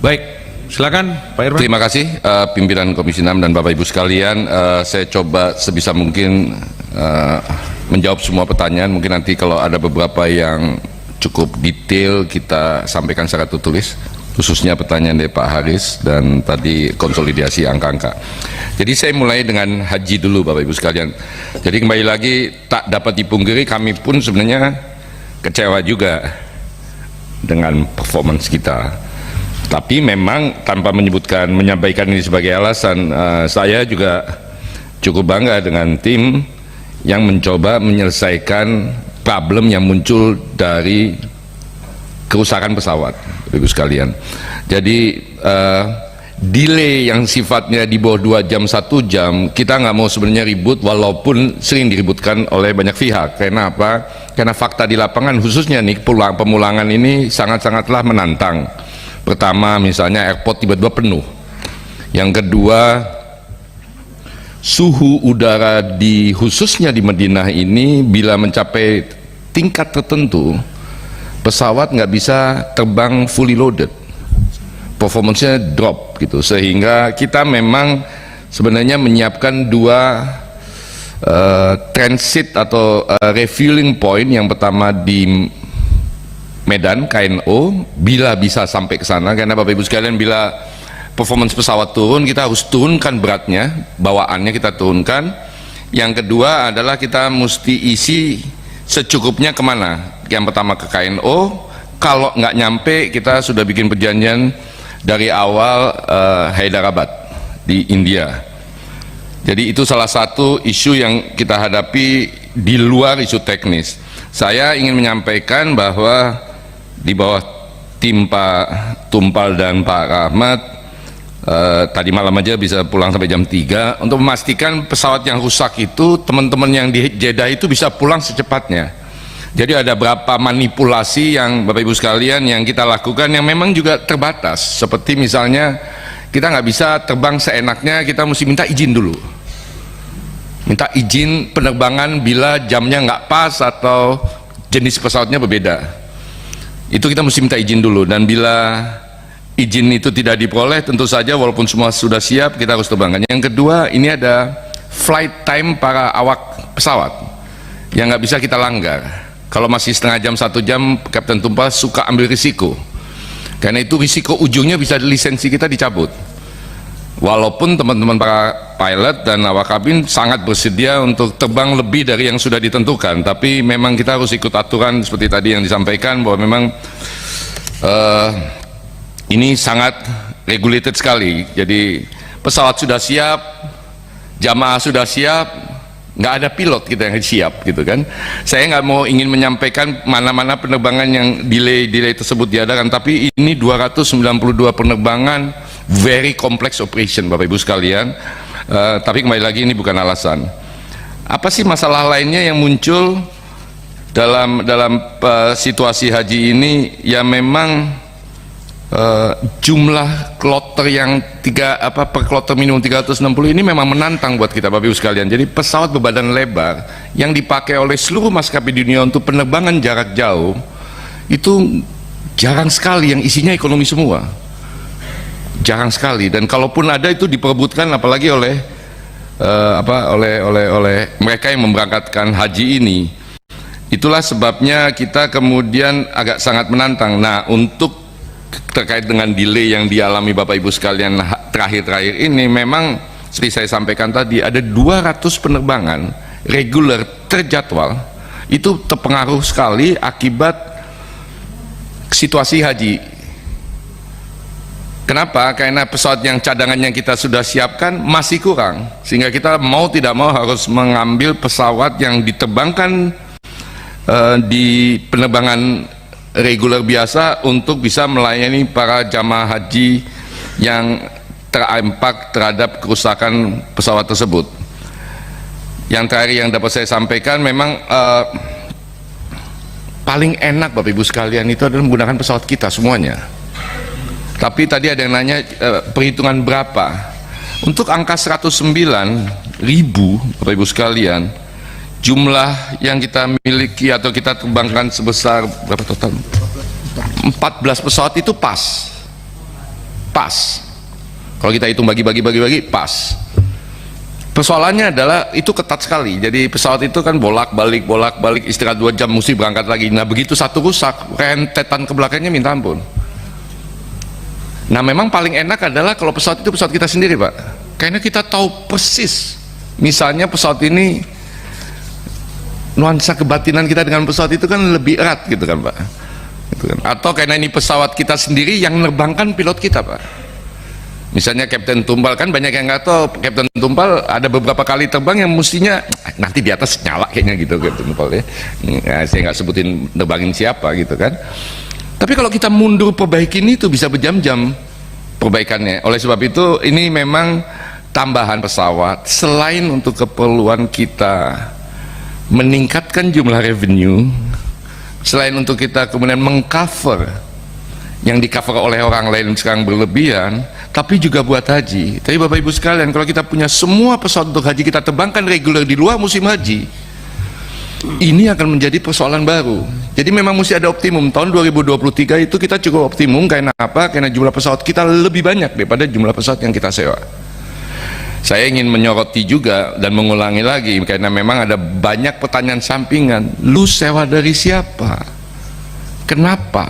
Baik, silakan Pak Irwan. Terima kasih pimpinan Komisi 6 dan Bapak Ibu sekalian. Saya coba sebisa mungkin menjawab semua pertanyaan. Mungkin nanti kalau ada beberapa yang cukup detail kita sampaikan secara tertulis, khususnya pertanyaan dari Pak Haris dan tadi konsolidasi angka-angka. Jadi saya mulai dengan haji dulu Bapak Ibu sekalian. Jadi kembali lagi tak dapat dipungkiri kami pun sebenarnya kecewa juga dengan performance kita. Tapi memang tanpa menyampaikan ini sebagai alasan, saya juga cukup bangga dengan tim yang mencoba menyelesaikan problem yang muncul dari kerusakan pesawat, Ibu sekalian. Jadi delay yang sifatnya di bawah 2 jam 1 jam kita nggak mau sebenarnya ribut, walaupun sering diributkan oleh banyak pihak. Karena apa? Karena fakta di lapangan khususnya nih pemulangan ini sangat-sangatlah menantang. Pertama, misalnya airport tiba-tiba penuh. Yang kedua, suhu udara khususnya di Madinah ini bila mencapai tingkat tertentu, pesawat nggak bisa terbang fully loaded, performance-nya drop gitu. Sehingga kita memang sebenarnya menyiapkan dua transit atau refueling point. Yang pertama di Medan KNO, bila bisa sampai ke sana, karena Bapak Ibu sekalian bila performance pesawat turun kita harus turunkan beratnya, bawaannya kita turunkan. Yang kedua adalah kita mesti isi secukupnya kemana. Yang pertama ke KNO, kalau nggak nyampe kita sudah bikin perjanjian dari awal Hyderabad di India. Jadi itu salah satu isu yang kita hadapi di luar isu teknis. Saya ingin menyampaikan bahwa di bawah tim Pak Tumpal dan Pak Rahmat tadi malam aja bisa pulang sampai jam 3 untuk memastikan pesawat yang rusak itu, teman-teman yang di Jeddah itu bisa pulang secepatnya. Jadi ada berapa manipulasi yang Bapak Ibu sekalian yang kita lakukan yang memang juga terbatas. Seperti misalnya kita nggak bisa terbang seenaknya, kita mesti minta izin dulu, minta izin penerbangan bila jamnya nggak pas atau jenis pesawatnya berbeda. Itu kita mesti minta izin dulu, dan bila izin itu tidak diperoleh, tentu saja walaupun semua sudah siap kita harus terbangkan. Yang kedua, ini ada flight time para awak pesawat yang nggak bisa kita langgar. Kalau masih setengah jam 1 jam, Kapten Tumpal suka ambil risiko, karena itu risiko ujungnya bisa lisensi kita dicabut. Walaupun teman-teman para pilot dan awak kabin sangat bersedia untuk terbang lebih dari yang sudah ditentukan, tapi memang kita harus ikut aturan seperti tadi yang disampaikan, bahwa memang ini sangat regulated sekali. Jadi pesawat sudah siap, jamaah sudah siap, nggak ada pilot kita yang siap gitu kan. Saya nggak mau ingin menyampaikan mana-mana penerbangan yang delay tersebut diadakan, tapi ini 292 penerbangan, very complex operation Bapak Ibu sekalian. Tapi kembali lagi ini bukan alasan. Apa sih masalah lainnya yang muncul dalam situasi haji ini? Ya memang jumlah kloter yang per kloter minimum 360 ini memang menantang buat kita Bapak Ibu sekalian. Jadi pesawat berbadan lebar yang dipakai oleh seluruh maskapai dunia untuk penerbangan jarak jauh itu jarang sekali yang isinya ekonomi semua. Jarang sekali, dan kalaupun ada itu diperebutkan apalagi oleh mereka yang memberangkatkan haji ini. Itulah sebabnya kita kemudian agak sangat menantang. Nah, untuk terkait dengan delay yang dialami Bapak Ibu sekalian terakhir-terakhir ini, memang seperti saya sampaikan tadi, ada 200 penerbangan reguler terjadwal itu terpengaruh sekali akibat situasi haji. Kenapa? Karena pesawat yang cadangan yang kita sudah siapkan masih kurang, sehingga kita mau tidak mau harus mengambil pesawat yang diterbangkan di penerbangan reguler biasa untuk bisa melayani para jamaah haji yang terimpak terhadap kerusakan pesawat tersebut. Yang terakhir yang dapat saya sampaikan, memang paling enak Bapak Ibu sekalian itu adalah menggunakan pesawat kita semuanya. Tapi tadi ada yang nanya perhitungan berapa untuk angka 109.000 Bapak Ibu sekalian, jumlah yang kita miliki atau kita terbangkan sebesar berapa total? 14 pesawat itu pas. pas. Kalau kita hitung bagi pas. Persoalannya adalah itu ketat sekali. Jadi pesawat itu kan bolak-balik istirahat 2 jam mesti berangkat lagi. Nah begitu satu rusak, rentetan ke belakangnya minta ampun. Nah memang paling enak adalah kalau pesawat itu pesawat kita sendiri, Pak. Karena kita tahu persis. Misalnya pesawat ini, nuansa kebatinan kita dengan pesawat itu kan lebih erat gitu kan, Pak. Gitu kan. Atau karena ini pesawat kita sendiri yang menerbangkan pilot kita, Pak. Misalnya Kapten Tumpal, kan banyak yang nggak tahu Kapten Tumpal ada beberapa kali terbang yang mestinya nanti di atas nyala kayaknya gitu Kapten Tumpal ya. Saya nggak sebutin nerbangin siapa gitu kan. Tapi kalau kita mundur perbaikin itu bisa berjam-jam perbaikannya. Oleh sebab itu ini memang tambahan pesawat selain untuk keperluan kita meningkatkan jumlah revenue, selain untuk kita kemudian mengcover yang di cover oleh orang lain sekarang berlebihan, tapi juga buat haji. Tapi Bapak Ibu sekalian, kalau kita punya semua pesawat untuk haji kita terbangkan reguler di luar musim haji, ini akan menjadi persoalan baru. Jadi memang mesti ada optimum. Tahun 2023 itu kita cukup optimum. Karena apa? Karena jumlah pesawat kita lebih banyak daripada jumlah pesawat yang kita sewa. Saya ingin menyoroti juga dan mengulangi lagi, karena memang ada banyak pertanyaan sampingan. Lu sewa dari siapa? Kenapa?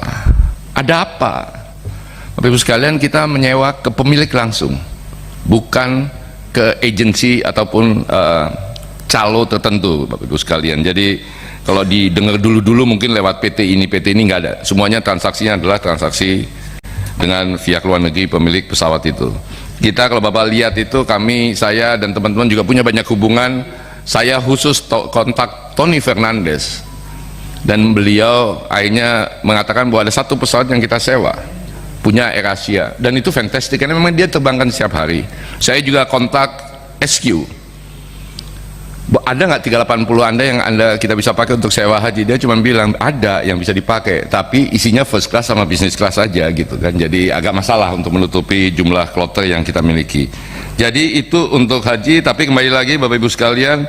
Ada apa? Bapak Ibu sekalian, kita menyewa ke pemilik langsung, bukan ke agensi ataupun calo tertentu, Bapak Ibu sekalian. Jadi kalau didengar dulu mungkin lewat PT ini nggak ada. Semuanya transaksinya adalah transaksi dengan pihak luar negeri pemilik pesawat itu. Kita kalau Bapak lihat itu, saya dan teman-teman juga punya banyak hubungan. Saya khusus kontak Tony Fernandes, dan beliau akhirnya mengatakan bahwa ada satu pesawat yang kita sewa punya AirAsia, dan itu fantastik karena memang dia terbangkan setiap hari. Saya juga kontak SQ, ada nggak 380 Anda yang kita bisa pakai untuk sewa haji. Dia cuma bilang ada yang bisa dipakai, tapi isinya first class sama business class aja gitu kan. Jadi agak masalah untuk menutupi jumlah kloter yang kita miliki. Jadi itu untuk haji. Tapi kembali lagi Bapak Ibu sekalian,